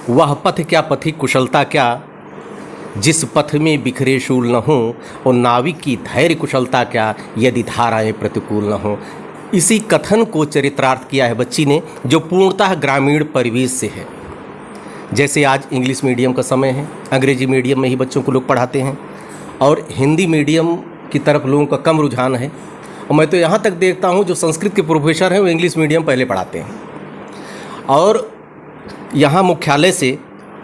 वह पथ क्या पथिक कुशलता क्या, जिस पथ में बिखरे शूल न हो, और नाविक की धैर्य कुशलता क्या, यदि धाराएं प्रतिकूल न हो। इसी कथन को चरित्रार्थ किया है बच्ची ने, जो पूर्णतः ग्रामीण परिवेश से है। जैसे आज इंग्लिश मीडियम का समय है, अंग्रेजी मीडियम में ही बच्चों को लोग पढ़ाते हैं और हिंदी मीडियम की तरफ लोगों का कम रुझान है। और मैं तो यहाँ तक देखता हूँ जो संस्कृत के प्रोफेसर हैं वो इंग्लिश मीडियम पहले पढ़ाते हैं। और यहाँ मुख्यालय से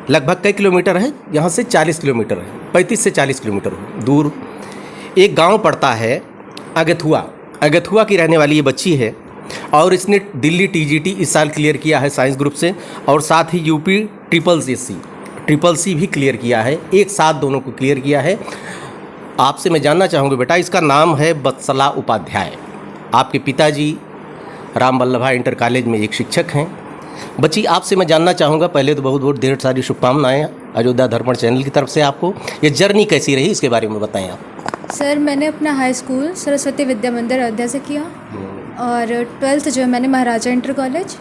लगभग कई किलोमीटर है, यहाँ से 40 किलोमीटर है, 35 से 40 किलोमीटर दूर एक गांव पड़ता है अगथुआ। अगथुआ की रहने वाली ये बच्ची है और इसने दिल्ली टीजीटी इस साल क्लियर किया है साइंस ग्रुप से, और साथ ही यूपी ट्रिपल सी भी क्लियर किया है, एक साथ दोनों को क्लियर किया है। आपसे मैं जानना चाहूँगा बेटा, इसका नाम है वत्सला उपाध्याय। आपके पिताजी राम वल्लभा इंटर कॉलेज में एक शिक्षक हैं। बच्ची, आपसे मैं जानना चाहूँगा, पहले तो बहुत बहुत ढेर सारी शुभकामनाएं अयोध्या दर्पण चैनल की तरफ से आपको। ये जर्नी कैसी रही इसके बारे में बताएं आप। सर, मैंने अपना हाई स्कूल सरस्वती विद्या मंदिर अयोध्या से किया और 12th जो है मैंने महाराजा इंटर कॉलेज।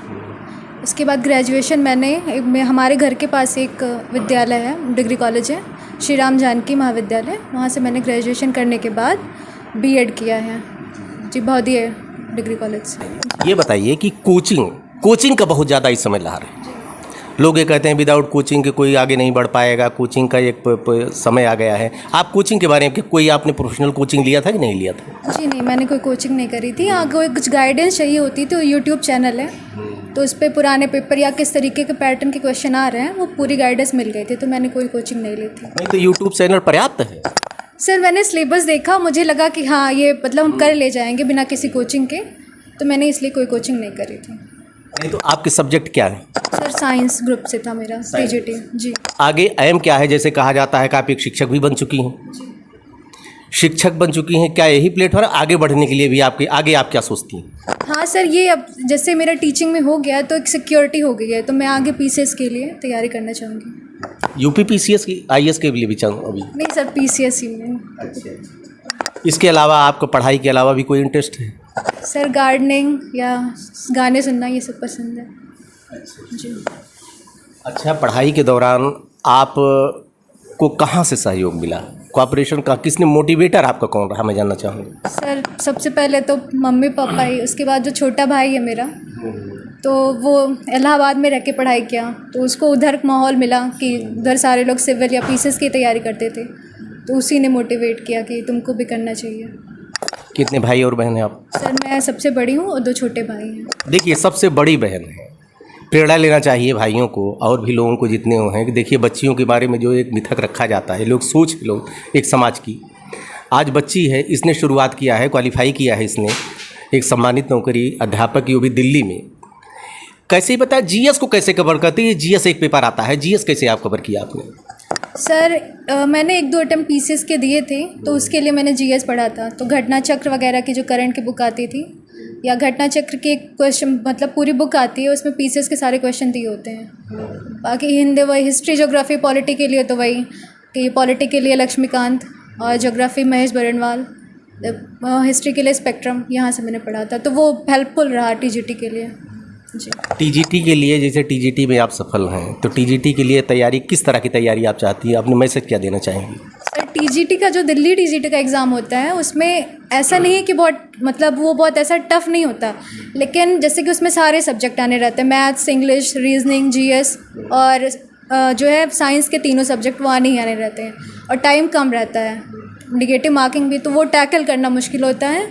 उसके बाद ग्रेजुएशन मैंने हमारे घर के पास एक विद्यालय है, डिग्री कॉलेज है, श्री राम जानकी महाविद्यालय, वहाँ से मैंने ग्रेजुएशन करने के बाद बीएड किया है जी, बौद्धिक डिग्री कॉलेज से। ये बताइए कि कोचिंग का बहुत ज़्यादा इस समय लहर है। लोग ये कहते हैं विदाउट कोचिंग के कोई आगे नहीं बढ़ पाएगा, कोचिंग का एक समय आ गया है। आप कोचिंग के बारे में कोई आपने प्रोफेशनल कोचिंग लिया था कि नहीं लिया था? जी नहीं, मैंने कोई कोचिंग नहीं करी थी। हाँ, कोई कुछ गाइडेंस चाहिए होती तो यूट्यूब चैनल है, तो उस पर पुराने पेपर या किस तरीके के पैटर्न के क्वेश्चन आ रहे हैं वो पूरी गाइडेंस मिल गई थी, तो मैंने कोई कोचिंग नहीं ली थी। नहीं तो यूट्यूब चैनल पर्याप्त है? सर, मैंने सिलेबस देखा, मुझे लगा कि हाँ ये मतलब हम कर ले जाएंगे बिना किसी कोचिंग के, तो मैंने इसलिए कोई कोचिंग नहीं करी थी। नहीं तो आपके सब्जेक्ट क्या है? सर, साइंस ग्रुप से था मेरा, टीजीटी जी। आगे एम क्या है? जैसे कहा जाता है कि आप एक शिक्षक भी बन चुकी हैं, शिक्षक बन चुकी हैं, क्या यही प्लेटफॉर्म आगे बढ़ने के लिए भी आपके आगे आप क्या सोचती हैं? हाँ सर, ये अब जैसे मेरा टीचिंग में हो गया तो एक सिक्योरिटी हो गई है, तो मैं आगे पीसीएस के लिए तैयारी करना चाहूँगी। यूपी पीसीएस की, आईएएस के लिए भी चाहूँ अभी? नहीं सर, पीसीएस ही में। अच्छा। इसके अलावा आपको पढ़ाई के अलावा भी कोई इंटरेस्ट है? सर, गार्डनिंग या गाने सुनना ये सब पसंद है। अच्छा जी। अच्छा, पढ़ाई के दौरान आप को कहाँ से सहयोग मिला, कोऑपरेशन का किसने, मोटिवेटर आपका कौन रहा, मैं जानना चाहूँगा। सर, सबसे पहले तो मम्मी पापा ही, उसके बाद जो छोटा भाई है मेरा, तो वो इलाहाबाद में रह के पढ़ाई किया, तो उसको उधर माहौल मिला कि उधर सारे लोग सिविल या पीसीएस की तैयारी करते थे, तो उसी ने मोटिवेट किया कि तुमको भी करना चाहिए। कितने भाई और बहन हैं आप? सर, मैं सबसे बड़ी हूँ और 2 छोटे भाई हैं। देखिए, सबसे बड़ी बहन है, प्रेरणा लेना चाहिए भाइयों को और भी लोगों को जितने हो हैं कि देखिए बच्चियों के बारे में जो एक मिथक रखा जाता है, लोग एक समाज की, आज बच्ची है, इसने शुरुआत किया है, क्वालिफाई किया है इसने, एक सम्मानित नौकरी अध्यापक की, वो भी दिल्ली में। कैसे पता जीएस को कैसे कवर करती है? जीएस एक पेपर आता है, जीएस कैसे आप कवर किया आपने? सर, मैंने 1-2 अटेम्प्ट पीसीएस के दिए थे, तो उसके लिए मैंने जीएस पढ़ा था, तो घटना चक्र वगैरह की जो करंट की बुक आती थी या घटना चक्र के क्वेश्चन, मतलब पूरी बुक आती है, उसमें पीसीएस के सारे क्वेश्चन दिए होते हैं। बाकी हिंदी वही, हिस्ट्री ज्योग्राफी पॉलिटी के लिए तो वही कि पॉलिटी के लिए लक्ष्मीकांत और ज्योग्राफी महेश बरनवाल, हिस्ट्री के लिए स्पेक्ट्रम, यहाँ से मैंने पढ़ा था, तो वो हेल्पफुल रहा टीजीटी के लिए जी। टीजीटी के लिए, जैसे टीजीटी में आप सफल हैं, तो टीजीटी के लिए तैयारी, किस तरह की तैयारी आप चाहती हैं, अपने मैसेज क्या देना चाहेंगी? सर, टीजीटी का जो दिल्ली टीजीटी का एग्ज़ाम होता है उसमें ऐसा नहीं है कि बहुत मतलब वो बहुत ऐसा टफ नहीं होता, लेकिन जैसे कि उसमें सारे सब्जेक्ट आने रहते हैं, मैथ्स, इंग्लिश, रीजनिंग, जीएस और जो है साइंस के तीनों सब्जेक्ट वो आने ही आने रहते हैं, और टाइम कम रहता है, नेगेटिव मार्किंग भी, तो वो टैकल करना मुश्किल होता है,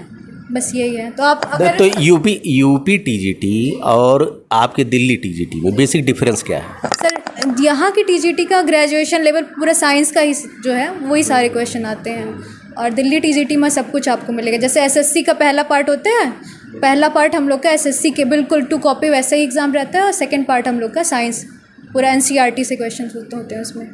बस यही है। तो आप अगर तो यूपी टीजीटी और आपके दिल्ली टीजीटी में बेसिक डिफरेंस क्या है? सर, यहाँ की टीजीटी का ग्रेजुएशन लेवल पूरा साइंस का ही जो है वही सारे क्वेश्चन आते हैं, और दिल्ली टीजीटी में सब कुछ आपको मिलेगा। जैसे एसएससी का पहला पार्ट होता है, पहला पार्ट हम लोग का एसएससी के बिल्कुल 2 कॉपी वैसा ही एग्ज़ाम रहता है, और सेकंड पार्ट हम लोग का साइंस पूरा एनसीईआरटी से क्वेश्चन होते हैं उसमें।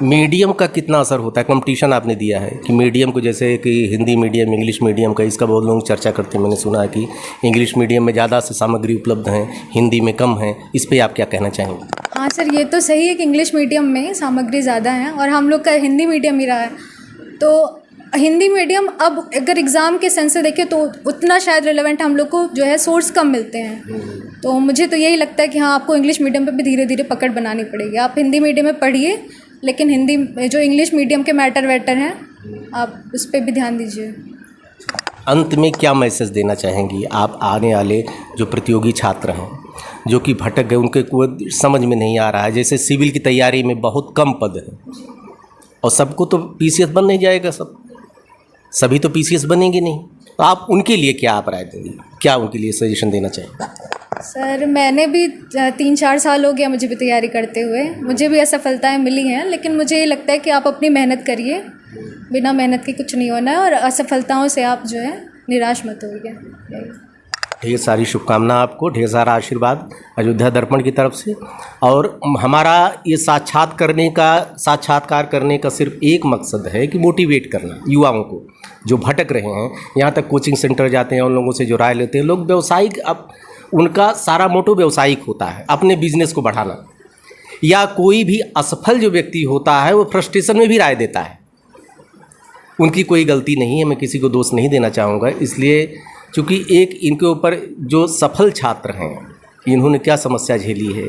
मीडियम का कितना असर होता है? कंपटीशन आपने दिया है कि मीडियम को, जैसे कि हिंदी मीडियम, इंग्लिश मीडियम का, इसका बहुत लोग चर्चा करते हैं, मैंने सुना है कि इंग्लिश मीडियम में ज़्यादा से सामग्री उपलब्ध हैं, हिंदी में कम है, इस पे आप क्या कहना चाहेंगे? हाँ सर, ये तो सही है कि इंग्लिश मीडियम में सामग्री ज़्यादा है और हम लोग का हिंदी मीडियम ही रहा है, तो हिंदी मीडियम अब अगर एग्ज़ाम के सेंस से देखें तो उतना शायद रिलेवेंट हम लोग को जो है सोर्स कम मिलते हैं, तो मुझे तो यही लगता है कि हाँ, आपको इंग्लिश मीडियम पे भी धीरे धीरे पकड़ बनानी पड़ेगी। आप हिंदी मीडियम में पढ़िए, लेकिन हिंदी जो इंग्लिश मीडियम के मैटर वैटर हैं, आप उस पर भी ध्यान दीजिए। अंत में क्या मैसेज देना चाहेंगी आप आने वाले जो प्रतियोगी छात्र हैं जो कि भटक गए, उनके को समझ में नहीं आ रहा है, जैसे सिविल की तैयारी में बहुत कम पद है और सबको तो पीसीएस बन नहीं जाएगा, सभी तो पीसीएस बनेंगे नहीं, तो आप उनके लिए क्या आप राय देंगे, क्या उनके लिए सजेशन देना चाहेंगे? सर, मैंने भी 3-4 साल हो गया मुझे भी तैयारी करते हुए, मुझे भी असफलताएं मिली हैं, लेकिन मुझे ये लगता है कि आप अपनी मेहनत करिए, बिना मेहनत के कुछ नहीं होना है, और असफलताओं से आप जो है निराश मत होइए। ढेर सारी शुभकामना आपको, ढेर सारा आशीर्वाद अयोध्या दर्पण की तरफ से। और हमारा ये साक्षात्कार करने का सिर्फ एक मकसद है कि मोटिवेट करना युवाओं को जो भटक रहे हैं, यहाँ तक कोचिंग सेंटर जाते हैं, उन लोगों से जो राय लेते हैं, लोग व्यावसायिक, अब उनका सारा मोटो व्यावसायिक होता है, अपने बिजनेस को बढ़ाना, या कोई भी असफल जो व्यक्ति होता है वो फ्रस्ट्रेशन में भी राय देता है, उनकी कोई गलती नहीं है, मैं किसी को दोष नहीं देना चाहूँगा। इसलिए चूँकि एक इनके ऊपर जो सफल छात्र हैं, इन्होंने क्या समस्या झेली है,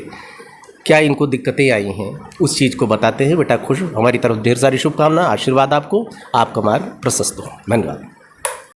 क्या इनको दिक्कतें आई हैं, उस चीज़ को बताते हैं। बेटा खुश, हमारी तरफ ढेर सारी शुभकामना, आशीर्वाद आपको, आपका मार्ग प्रशस्त हो। धन्यवाद।